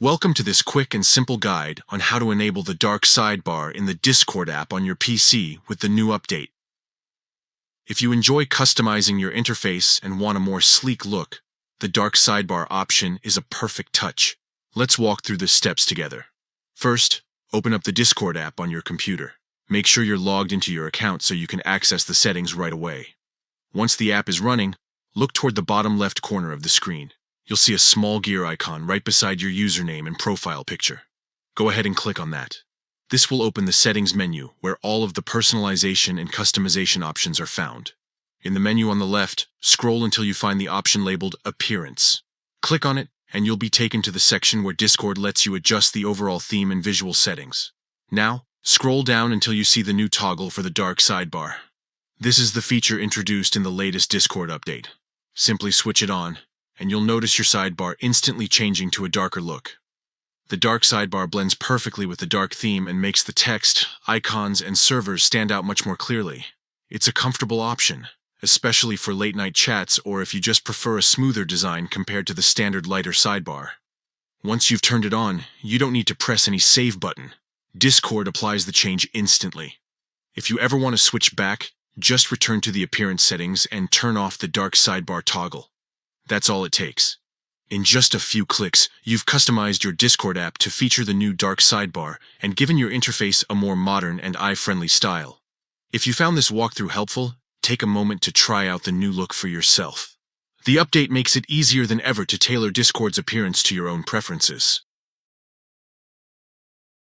Welcome to this quick and simple guide on how to enable the Dark Sidebar in the Discord app on your PC with the new update. If you enjoy customizing your interface and want a more sleek look, the Dark Sidebar option is a perfect touch. Let's walk through the steps together. First, open up the Discord app on your computer. Make sure you're logged into your account so you can access the settings right away. Once the app is running, look toward the bottom left corner of the screen. You'll see a small gear icon right beside your username and profile picture. Go ahead and click on that. This will open the settings menu where all of the personalization and customization options are found. In the menu on the left, scroll until you find the option labeled Appearance. Click on it and you'll be taken to the section where Discord lets you adjust the overall theme and visual settings. Now, scroll down until you see the new toggle for the Dark Sidebar. This is the feature introduced in the latest Discord update. Simply switch it on, and you'll notice your sidebar instantly changing to a darker look. The Dark Sidebar blends perfectly with the dark theme and makes the text, icons, and servers stand out much more clearly. It's a comfortable option, especially for late-night chats or if you just prefer a smoother design compared to the standard lighter sidebar. Once you've turned it on, you don't need to press any save button. Discord applies the change instantly. If you ever want to switch back, just return to the appearance settings and turn off the Dark Sidebar toggle. That's all it takes. In just a few clicks, you've customized your Discord app to feature the new Dark Sidebar and given your interface a more modern and eye-friendly style. If you found this walkthrough helpful, take a moment to try out the new look for yourself. The update makes it easier than ever to tailor Discord's appearance to your own preferences.